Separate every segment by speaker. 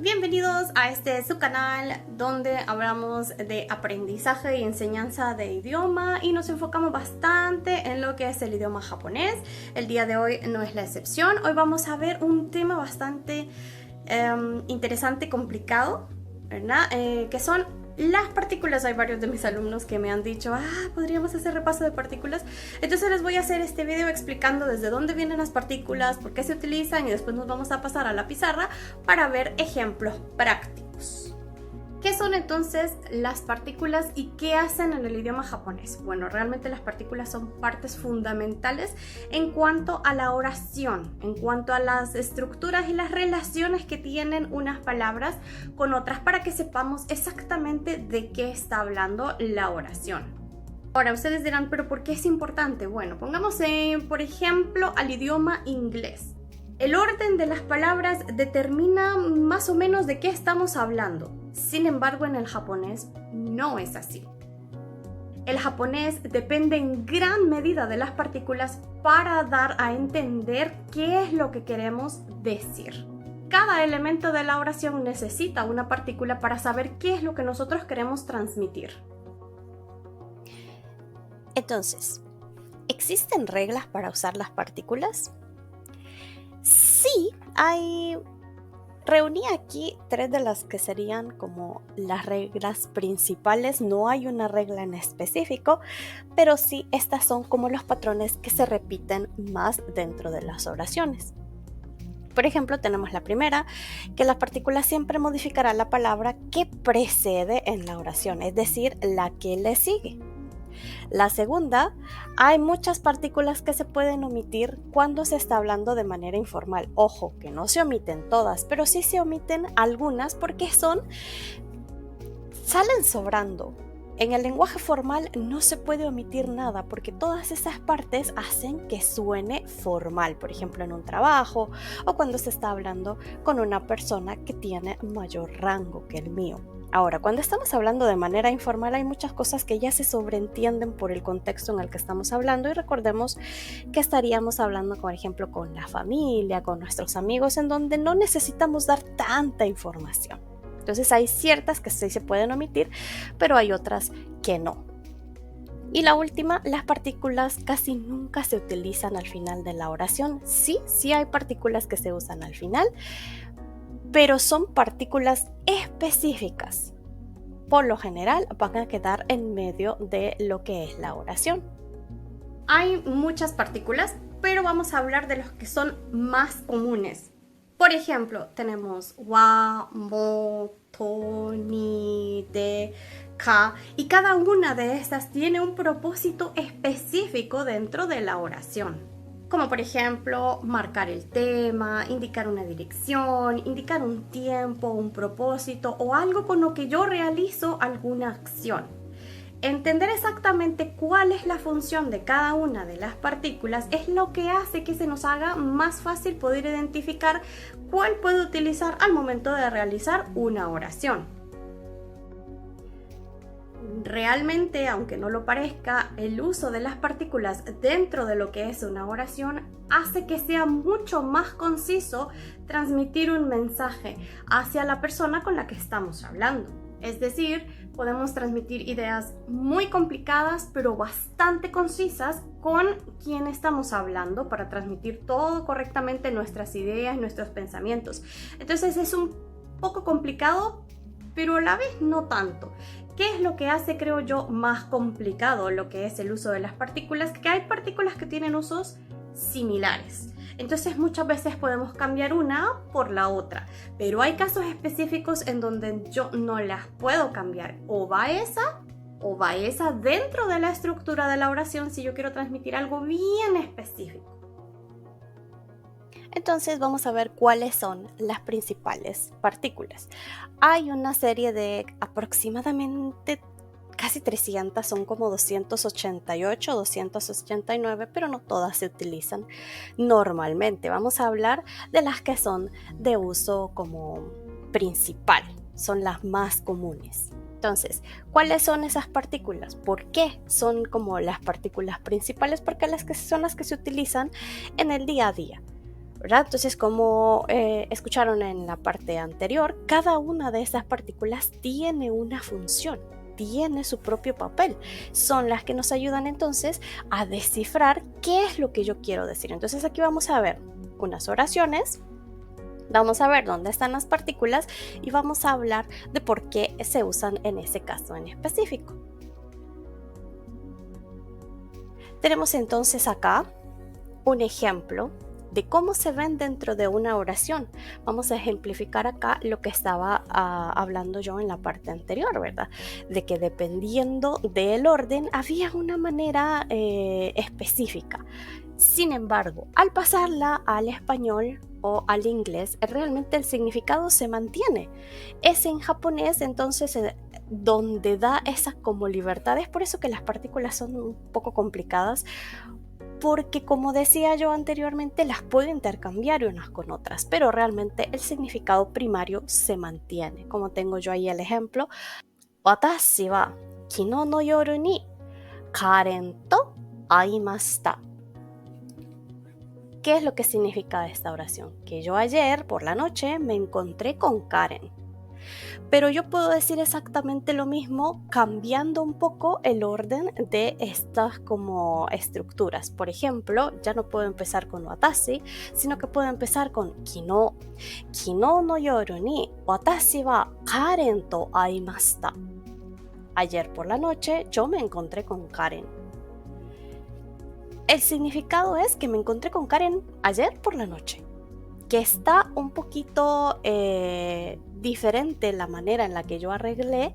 Speaker 1: Bienvenidos a este su canal donde hablamos de aprendizaje y enseñanza de idioma y nos enfocamos bastante en lo que es el idioma japonés. El día de hoy no es la excepción. Hoy vamos a ver un tema bastante interesante, complicado, ¿verdad? Que son las partículas. Hay varios de mis alumnos que me han dicho, podríamos hacer repaso de partículas. Entonces les voy a hacer este video explicando desde dónde vienen las partículas, por qué se utilizan y después nos vamos a pasar a la pizarra para ver ejemplos prácticos. ¿Qué son entonces las partículas y qué hacen en el idioma japonés? Bueno, realmente las partículas son partes fundamentales en cuanto a la oración, en cuanto a las estructuras y las relaciones que tienen unas palabras con otras para que sepamos exactamente de qué está hablando la oración. Ahora, ustedes dirán, ¿pero por qué es importante? Bueno, pongamos por ejemplo al idioma inglés. El orden de las palabras determina más o menos de qué estamos hablando. Sin embargo, en el japonés no es así. El japonés depende en gran medida de las partículas para dar a entender qué es lo que queremos decir. Cada elemento de la oración necesita una partícula para saber qué es lo que nosotros queremos transmitir.
Speaker 2: Entonces, ¿existen reglas para usar las partículas? Sí, reuní aquí tres de las que serían como las reglas principales. No hay una regla en específico, pero sí estas son como los patrones que se repiten más dentro de las oraciones. Por ejemplo, tenemos la primera, que la partícula siempre modificará la palabra que precede en la oración, es decir, la que le sigue. La segunda, hay muchas partículas que se pueden omitir cuando se está hablando de manera informal. Ojo, que no se omiten todas, pero sí se omiten algunas porque salen sobrando. En el lenguaje formal no se puede omitir nada porque todas esas partes hacen que suene formal, por ejemplo en un trabajo o cuando se está hablando con una persona que tiene mayor rango que el mío. Ahora, cuando estamos hablando de manera informal hay muchas cosas que ya se sobreentienden por el contexto en el que estamos hablando y recordemos que estaríamos hablando, por ejemplo, con la familia, con nuestros amigos, en donde no necesitamos dar tanta información. Entonces hay ciertas que sí se pueden omitir, pero hay otras que no. Y la última, las partículas casi nunca se utilizan al final de la oración. Sí hay partículas que se usan al final, pero son partículas específicas. Por lo general van a quedar en medio de lo que es la oración.
Speaker 1: Hay muchas partículas, pero vamos a hablar de los que son más comunes. Por ejemplo, tenemos wa, mo, to, ni, de, ka, y cada una de estas tiene un propósito específico dentro de la oración. Como por ejemplo, marcar el tema, indicar una dirección, indicar un tiempo, un propósito o algo con lo que yo realizo alguna acción. Entender exactamente cuál es la función de cada una de las partículas es lo que hace que se nos haga más fácil poder identificar cuál puedo utilizar al momento de realizar una oración. Realmente, aunque no lo parezca, el uso de las partículas dentro de lo que es una oración hace que sea mucho más conciso transmitir un mensaje hacia la persona con la que estamos hablando. Es decir, podemos transmitir ideas muy complicadas pero bastante concisas con quien estamos hablando para transmitir todo correctamente nuestras ideas, nuestros pensamientos. Entonces es un poco complicado, pero a la vez no tanto. ¿Qué es lo que hace, creo yo, más complicado lo que es el uso de las partículas? Que hay partículas que tienen usos similares. Entonces muchas veces podemos cambiar una por la otra, pero hay casos específicos en donde yo no las puedo cambiar. O va esa dentro de la estructura de la oración si yo quiero transmitir algo bien específico.
Speaker 2: Entonces vamos a ver cuáles son las principales partículas. Hay una serie de aproximadamente casi 300, son como 288, 289, pero no todas se utilizan normalmente. Vamos a hablar de las que son de uso como principal, son las más comunes. Entonces, ¿cuáles son esas partículas? ¿Por qué son como las partículas principales? Porque son las que se utilizan en el día a día. ¿verdad? Entonces, como escucharon en la parte anterior, cada una de estas partículas tiene una función, tiene su propio papel. Son las que nos ayudan entonces a descifrar qué es lo que yo quiero decir. Entonces aquí vamos a ver unas oraciones, vamos a ver dónde están las partículas y vamos a hablar de por qué se usan en ese caso en específico. Tenemos entonces acá un ejemplo de cómo se ven dentro de una oración. Vamos a ejemplificar acá lo que estaba hablando yo en la parte anterior, ¿verdad? De que dependiendo del orden había una manera específica. Sin embargo, al pasarla al español o al inglés, realmente el significado se mantiene. Es en japonés, entonces, donde da esas como libertades. Por eso que las partículas son un poco complicadas, porque como decía yo anteriormente, las puedo intercambiar unas con otras, pero realmente el significado primario se mantiene. Como tengo yo ahí el ejemplo, Watashi wa kino no yoru ni Karen to aimashita. ¿Qué es lo que significa esta oración? Que yo ayer por la noche me encontré con Karen. Pero yo puedo decir exactamente lo mismo cambiando un poco el orden de estas como estructuras. Por ejemplo, ya no puedo empezar con watashi, sino que puedo empezar con kino. Kino no yoru ni watashi wa Karen to aimashita. Ayer por la noche yo me encontré con Karen. El significado es que me encontré con Karen ayer por la noche. Que está un poquito diferente la manera en la que yo arreglé,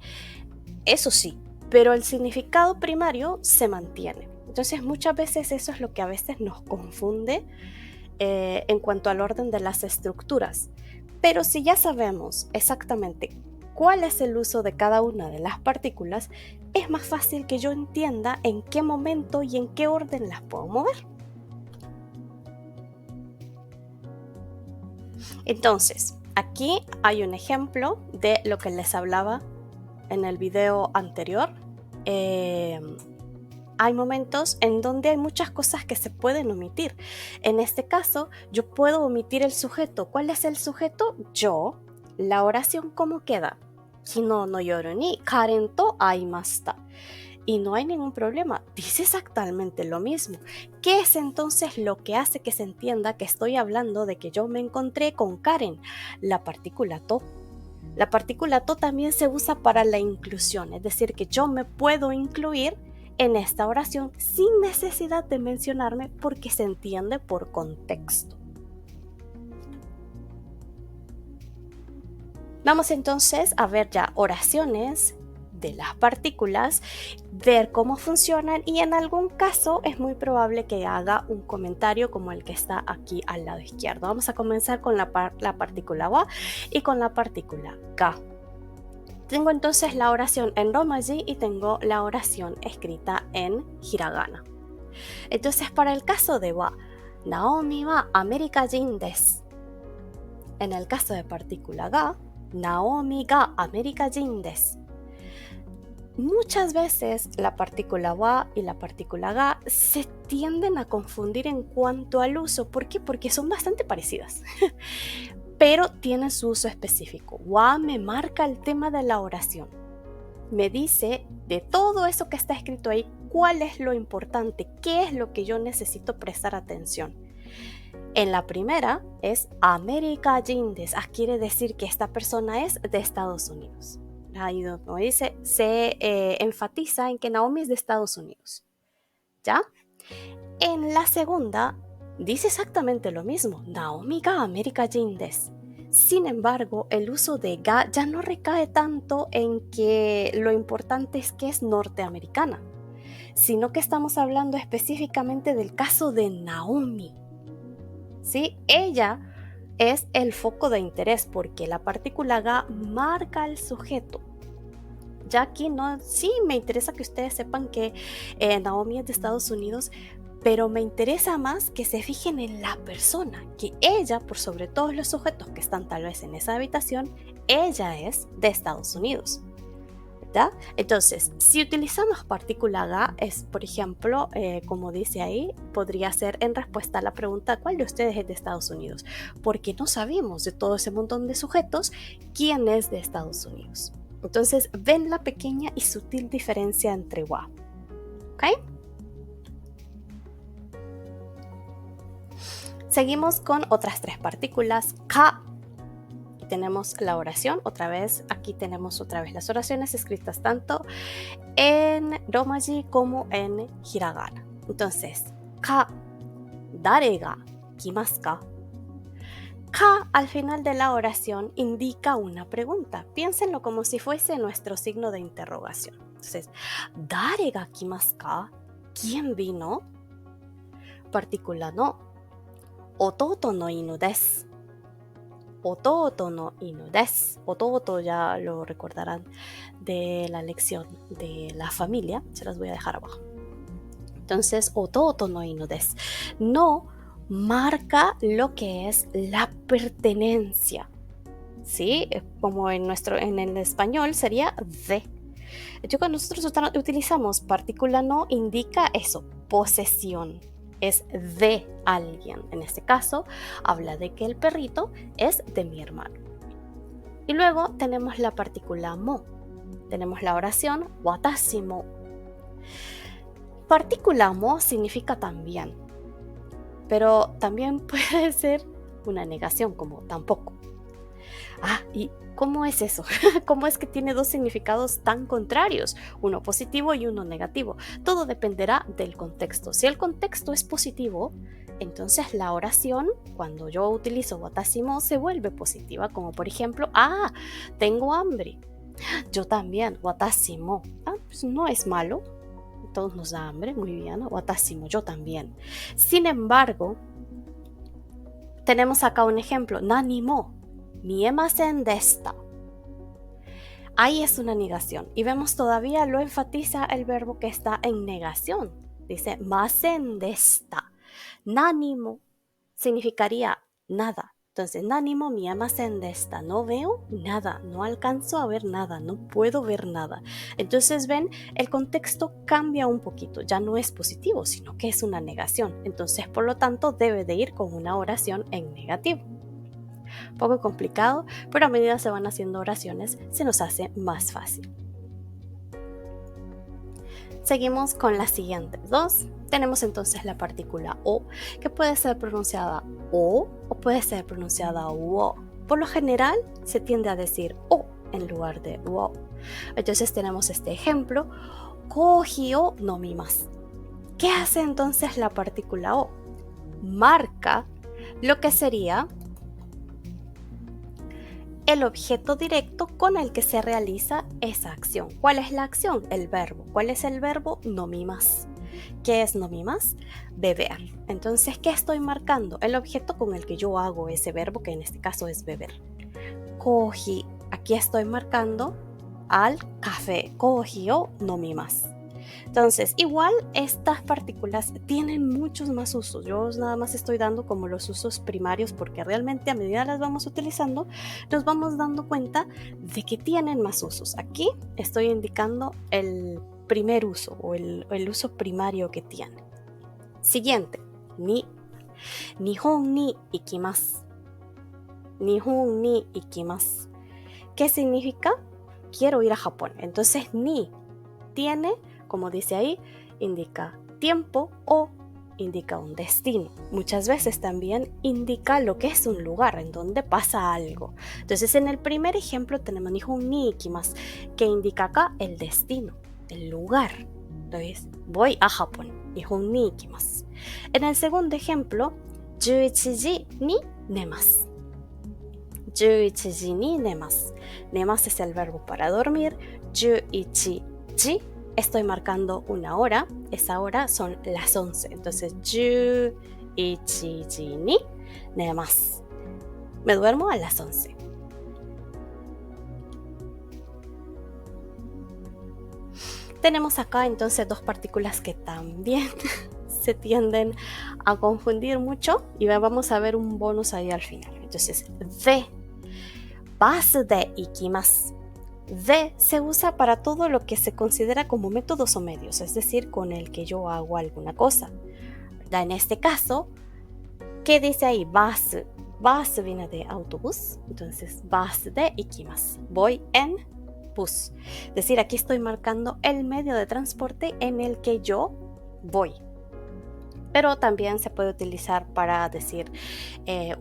Speaker 2: eso sí, pero el significado primario se mantiene. Entonces muchas veces eso es lo que a veces nos confunde en cuanto al orden de las estructuras. Pero si ya sabemos exactamente cuál es el uso de cada una de las partículas, es más fácil que yo entienda en qué momento y en qué orden las puedo mover. Entonces, aquí hay un ejemplo de lo que les hablaba en el video anterior. Hay momentos en donde hay muchas cosas que se pueden omitir. En este caso, yo puedo omitir el sujeto. ¿Cuál es el sujeto? Yo. La oración, ¿cómo queda? Kino no yoru ni Karen to aimashita. Y no hay ningún problema, dice exactamente lo mismo. ¿Qué es entonces lo que hace que se entienda que estoy hablando de que yo me encontré con Karen? La partícula to. La partícula to también se usa para la inclusión, es decir, que yo me puedo incluir en esta oración sin necesidad de mencionarme porque se entiende por contexto. Vamos entonces a ver ya oraciones de las partículas, ver cómo funcionan y en algún caso es muy probable que haga un comentario como el que está aquí al lado izquierdo. Vamos a comenzar con la partícula wa y con la partícula ga. Tengo entonces la oración en romaji y tengo la oración escrita en hiragana. Entonces para el caso de wa, Naomi wa amerikajin desu. En el caso de partícula ga, Naomi ga amerikajin desu. Muchas veces la partícula wa y la partícula ga se tienden a confundir en cuanto al uso. ¿Por qué? Porque son bastante parecidas, pero tienen su uso específico. Wa me marca el tema de la oración. Me dice de todo eso que está escrito ahí, cuál es lo importante, qué es lo que yo necesito prestar atención. En la primera es amerikajin desu. Quiere decir que esta persona es de Estados Unidos. Ahí como dice, se enfatiza en que Naomi es de Estados Unidos. ¿Ya? En la segunda, dice exactamente lo mismo. Naomi ga amerikajin desu. Sin embargo, el uso de ga ya no recae tanto en que lo importante es que es norteamericana, sino que estamos hablando específicamente del caso de Naomi. ¿Sí? Ella es el foco de interés porque la partícula ga marca el sujeto. Ya aquí no, sí me interesa que ustedes sepan que Naomi es de Estados Unidos, pero me interesa más que se fijen en la persona, que ella, por sobre todos los sujetos que están tal vez en esa habitación, ella es de Estados Unidos. ¿Ya? Entonces, si utilizamos partícula ga, es, por ejemplo, como dice ahí, podría ser en respuesta a la pregunta ¿cuál de ustedes es de Estados Unidos? Porque no sabemos de todo ese montón de sujetos quién es de Estados Unidos. Entonces, ven la pequeña y sutil diferencia entre wa. ¿Ok? Seguimos con otras tres partículas. Ka. Tenemos la oración, otra vez, aquí tenemos otra vez las oraciones escritas tanto en romaji como en hiragana. Entonces, ka, dare ga kimasu ka? Ka al final de la oración indica una pregunta. Piénsenlo como si fuese nuestro signo de interrogación. Entonces, dare ga kimasu ka? ¿Quién vino? Partícula no. Ototo no inu desu. Ototo no inu desu. Ototo ya lo recordarán de la lección de la familia. Se las voy a dejar abajo. Entonces, ototo no inu desu. No marca lo que es la pertenencia. ¿Sí? Como en el español sería de. Yo cuando nosotros utilizamos partícula no indica eso, posesión. Es de alguien. En este caso, habla de que el perrito es de mi hermano. Y luego tenemos la partícula mo. Tenemos la oración watashi mo. Partícula mo significa también, pero también puede ser una negación, como tampoco. ¿Y cómo es eso? ¿Cómo es que tiene dos significados tan contrarios? Uno positivo y uno negativo. Todo dependerá del contexto. Si el contexto es positivo, entonces la oración, cuando yo utilizo watashi mo, se vuelve positiva, como por ejemplo, tengo hambre. Yo también, watashi mo. Pues no es malo. Todos nos da hambre, muy bien. Watashi mo, yo también. Sin embargo, tenemos acá un ejemplo. Nani mo miemasen deshita. Ahí es una negación. Y vemos todavía lo enfatiza el verbo que está en negación. Dice masen deshita. Nani mo significaría nada. Entonces, nani mo miemasen deshita. No veo nada, no alcanzo a ver nada, no puedo ver nada. Entonces, ven, el contexto cambia un poquito. Ya no es positivo, sino que es una negación. Entonces, por lo tanto, debe de ir con una oración en negativo. Un poco complicado, pero a medida se van haciendo oraciones, se nos hace más fácil. Seguimos con las siguientes dos. Tenemos entonces la partícula o, que puede ser pronunciada o puede ser pronunciada wo. Por lo general, se tiende a decir o en lugar de wo. Entonces tenemos este ejemplo, kohi o nomimasu. ¿Qué hace entonces la partícula o? Marca lo que sería el objeto directo con el que se realiza esa acción. ¿Cuál es la acción? El verbo. ¿Cuál es el verbo? Nomimasu. ¿Qué es nomimasu? Beber. Entonces, ¿qué estoy marcando? El objeto con el que yo hago ese verbo, que en este caso es beber. Kohi. Aquí estoy marcando al café. Kohi o nomimasu. Entonces, igual estas partículas tienen muchos más usos. Yo nada más estoy dando como los usos primarios porque realmente a medida las vamos utilizando, nos vamos dando cuenta de que tienen más usos. Aquí estoy indicando el primer uso o el uso primario que tiene. Siguiente, ni. Nihon ni ikimasu. Nihon ni ikimasu. ¿Qué significa? Quiero ir a Japón. Entonces, ni tiene, como dice ahí, indica tiempo o indica un destino. Muchas veces también indica lo que es un lugar en donde pasa algo. Entonces, en el primer ejemplo tenemos nihon ni ikimasu, que indica acá el destino, el lugar. Entonces, voy a Japón. Nihon ni ikimasu. En el segundo ejemplo, 11 ji ni nemasu. 11 ji ni nemasu. Nemasu es el verbo para dormir. 11 ji. Estoy marcando una hora. Esa hora son las 11. Entonces, 11 ji ni nemasu. Me duermo a las 11. Tenemos acá entonces dos partículas que también se tienden a confundir mucho y vamos a ver un bonus ahí al final. Entonces, de, basu de ikimasu. De se usa para todo lo que se considera como métodos o medios, es decir, con el que yo hago alguna cosa, ¿verdad? En este caso, ¿qué dice ahí? Bus. Bus viene de autobús, entonces bus de ikimasu. Voy en bus. Es decir, aquí estoy marcando el medio de transporte en el que yo voy. Pero también se puede utilizar para decir,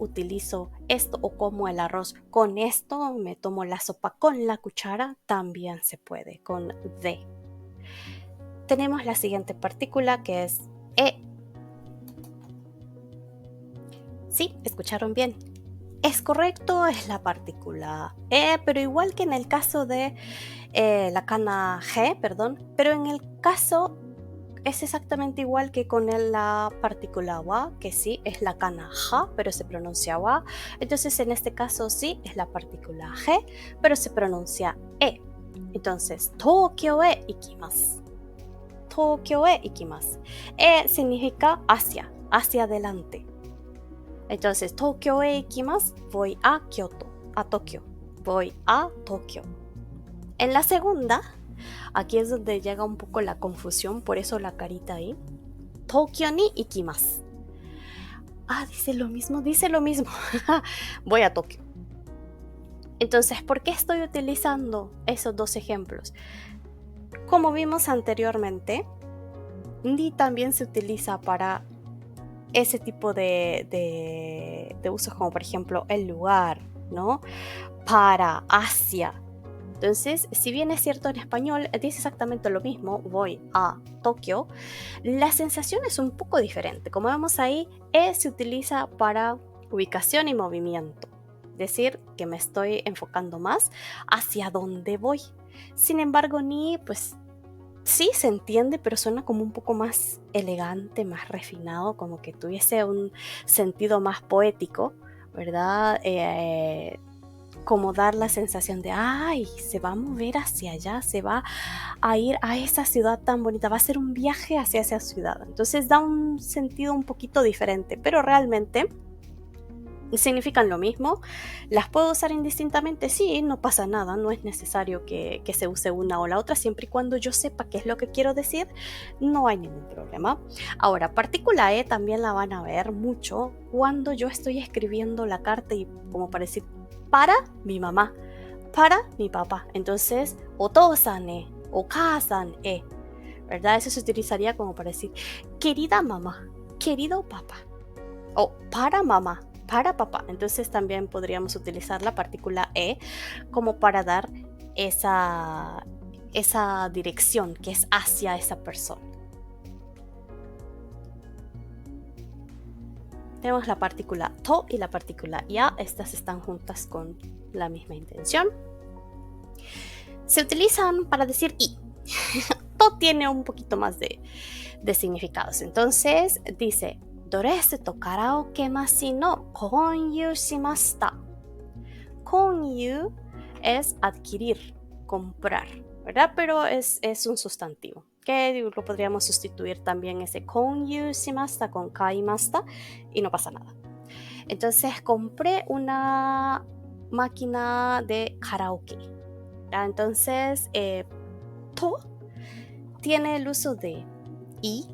Speaker 2: utilizo esto o como el arroz con esto, me tomo la sopa con la cuchara, también se puede con de. Tenemos la siguiente partícula que es e. Sí, escucharon bien. Es correcto, es la partícula e, pero igual que en el caso de la kana g, pero en el caso es exactamente igual que con la partícula wa, que sí es la kana ja, pero se pronuncia wa. Entonces en este caso sí es la partícula g, pero se pronuncia e. Entonces, Tokyo e ikimasu. Tokyo e ikimasu. E significa hacia adelante. Entonces, Tokyo e ikimasu, voy a Kyoto, a Tokio. Voy a Tokio. En la segunda, aquí es donde llega un poco la confusión, por eso la carita ahí. Tokyo ni ikimasu. Dice lo mismo. Voy a Tokio. Entonces, ¿por qué estoy utilizando esos dos ejemplos? Como vimos anteriormente, ni también se utiliza para ese tipo de usos, como por ejemplo el lugar, ¿no? Para, hacia. Entonces, si bien es cierto en español, dice exactamente lo mismo, voy a Tokio, la sensación es un poco diferente. Como vemos ahí, se utiliza para ubicación y movimiento. Es decir, que me estoy enfocando más hacia dónde voy. Sin embargo, ni, pues, sí se entiende, pero suena como un poco más elegante, más refinado, como que tuviese un sentido más poético, ¿verdad? Como dar la sensación de, se va a mover hacia allá, se va a ir a esa ciudad tan bonita, va a ser un viaje hacia esa ciudad. Entonces da un sentido un poquito diferente, pero realmente significan lo mismo. ¿Las puedo usar indistintamente? Sí, no pasa nada, no es necesario que se use una o la otra, siempre y cuando yo sepa qué es lo que quiero decir, no hay ningún problema. Ahora, partícula E también la van a ver mucho cuando yo estoy escribiendo la carta y como para decir, para mi mamá, para mi papá. Entonces, otosan e, okasan e, ¿verdad? Eso se utilizaría como para decir, querida mamá, querido papá, o para mamá, para papá. Entonces también podríamos utilizar la partícula e como para dar esa dirección que es hacia esa persona. Tenemos la partícula to y la partícula ya. Estas están juntas con la misma intención. Se utilizan para decir y. To tiene un poquito más de significados. Entonces dice, Dorese to karaoke mashi no konyū shimashita. Konyū es adquirir, comprar, ¿verdad? Pero es un sustantivo, que lo podríamos sustituir también ese konyū shimashita con kaimashita y no pasa nada. Entonces compré una máquina de karaoke, ¿verdad? Entonces to tiene el uso de y,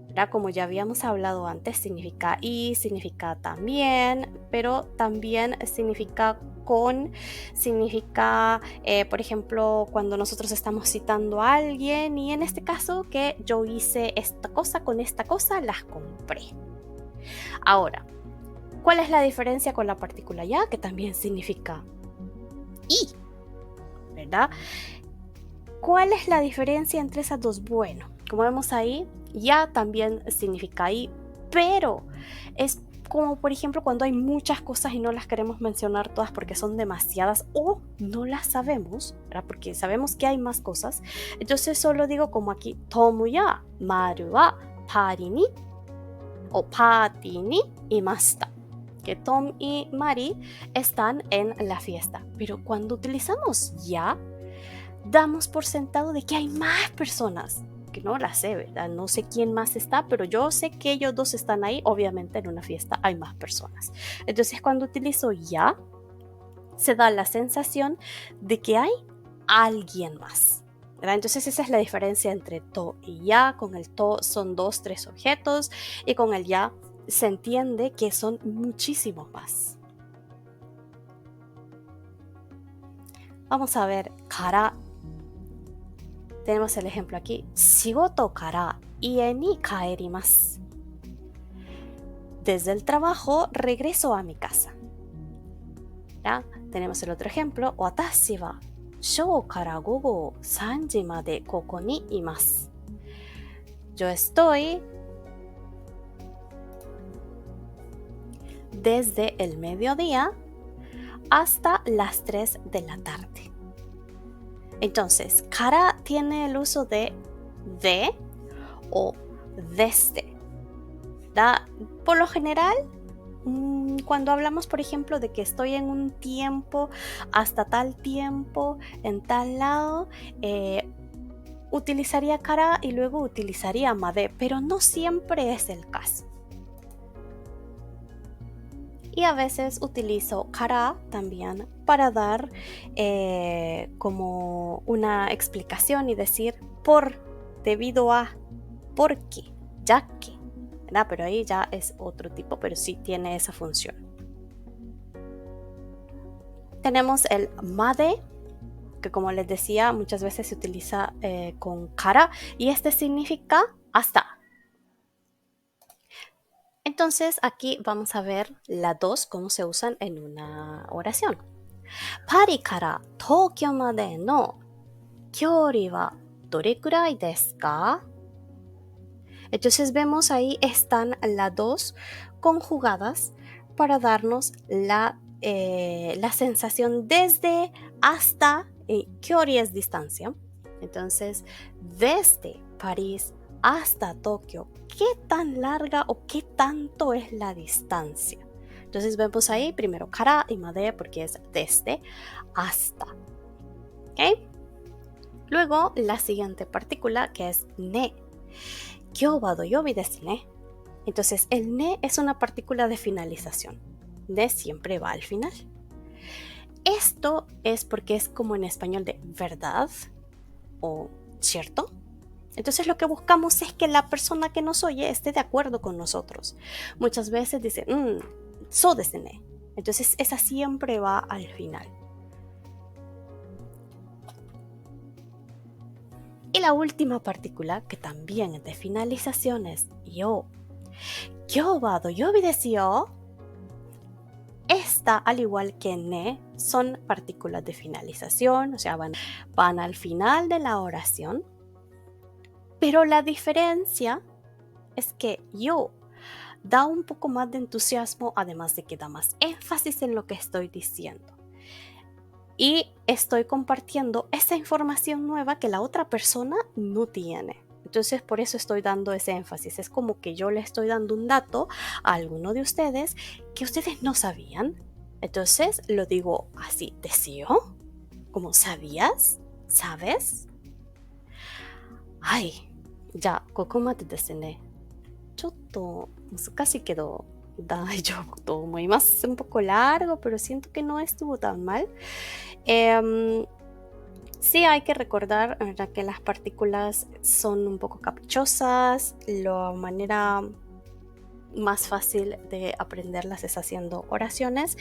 Speaker 2: ¿verdad? Como ya habíamos hablado antes, significa y, significa también, pero también significa con, significa, por ejemplo, cuando nosotros estamos citando a alguien y en este caso que yo hice esta cosa con esta cosa, las compré. Ahora, ¿cuál es la diferencia con la partícula ya? Que también significa y, ¿verdad? ¿Cuál es la diferencia entre esas dos? Bueno, como vemos ahí, ya también significa y, pero es como por ejemplo cuando hay muchas cosas y no las queremos mencionar todas porque son demasiadas o no las sabemos, ¿verdad? Porque sabemos que hay más cosas, entonces solo digo como aquí, tomu ya maru wa pari ni o party ni imashita, que Tom y Mari están en la fiesta, pero cuando utilizamos ya, damos por sentado de que hay más personas, que no la sé, ¿verdad? No sé quién más está, pero yo sé que ellos dos están ahí, obviamente en una fiesta hay más personas. Entonces cuando utilizo ya, se da la sensación de que hay alguien más, ¿verdad? Entonces esa es la diferencia entre to y ya. Con el to son 2, 3 objetos y con el ya se entiende que son muchísimos más. Vamos a ver kara. Tenemos el ejemplo aquí. Shigoto kara ie ni kaerimasu. Desde el trabajo regreso a mi casa. ¿Ya? Tenemos el otro ejemplo. Watashi wa shou kara gogo 3 ji made koko ni imasu. Yo estoy desde el mediodía hasta las 3 de la tarde. Entonces, kara tiene el uso de o desde. ¿Da? Por lo general, cuando hablamos, por ejemplo, de que estoy en un tiempo, hasta tal tiempo, en tal lado, utilizaría kara y luego utilizaría made, pero no siempre es el caso. Y a veces utilizo kara también para dar como una explicación y decir por, debido a, porque, ya que, ¿verdad? Pero ahí ya es otro tipo, pero sí tiene esa función. Tenemos el made, que como les decía, muchas veces se utiliza con kara y este significa hasta. Entonces aquí vamos a ver las dos cómo se usan en una oración. Pari kara Tokyo made no kyori wa dorekurai desu ka? Entonces vemos ahí están las dos conjugadas para darnos la sensación desde hasta, kyori es distancia. Entonces desde París hasta Tokio, ¿qué tan larga o qué tanto es la distancia? Entonces vemos ahí primero kara y made porque es desde hasta. ¿Okay? Luego la siguiente partícula que es ne. Kyou wa doyobi desu ne. Entonces el ne es una partícula de finalización. Ne siempre va al final. Esto es porque es como en español de verdad o cierto. Entonces lo que buscamos es que la persona que nos oye esté de acuerdo con nosotros. Muchas veces dice, so desu ne. Entonces esa siempre va al final. Y la última partícula, que también es de finalización, es yo. Kyou wa doyobi desu yo. Esta, al igual que ne, son partículas de finalización, o sea, van al final de la oración. Pero la diferencia es que yo da un poco más de entusiasmo, además de que da más énfasis en lo que estoy diciendo. Y estoy compartiendo esa información nueva que la otra persona no tiene. Entonces por eso estoy dando ese énfasis. Es como que yo le estoy dando un dato a alguno de ustedes que ustedes no sabían. Entonces lo digo así, ¿deseo? ¿Cómo sabías? ¿Sabes? Ay, じゃあここまでですね。ちょっと難しいけど大丈夫と思います。Un poco largo, pero siento que no estuvo tan mal. Sí hay que recordar, ¿verdad?, que las partículas son un poco caprichosas. La manera más fácil de aprenderlas es haciendo oraciones,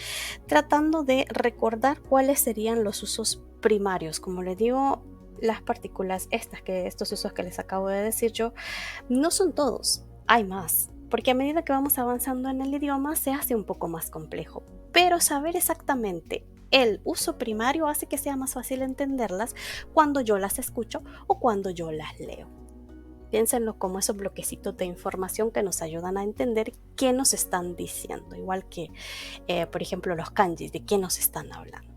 Speaker 2: tratando de recordar cuáles serían los usos primarios. Como les digo, las partículas estos usos que les acabo de decir yo, no son todos, hay más, porque a medida que vamos avanzando en el idioma se hace un poco más complejo, pero saber exactamente el uso primario hace que sea más fácil entenderlas cuando yo las escucho o cuando yo las leo. Piénsenlo como esos bloquecitos de información que nos ayudan a entender qué nos están diciendo, igual que, por ejemplo, los kanjis, de qué nos están hablando.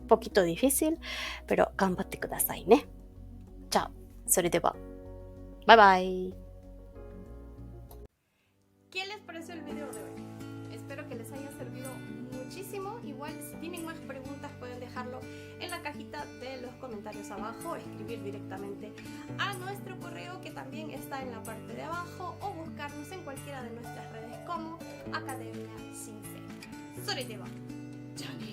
Speaker 2: Un poquito difícil, pero ganbatte kudasai ne. Chao. それでは bye bye.
Speaker 1: ¿Qué les pareció el video de hoy? Espero que les haya servido muchísimo. Igual si tienen más preguntas pueden dejarlo en la cajita de los comentarios abajo, escribir directamente a nuestro correo que también está en la parte de abajo, o buscarnos en cualquiera de nuestras redes como Academia Shinsei. それでは じゃあね。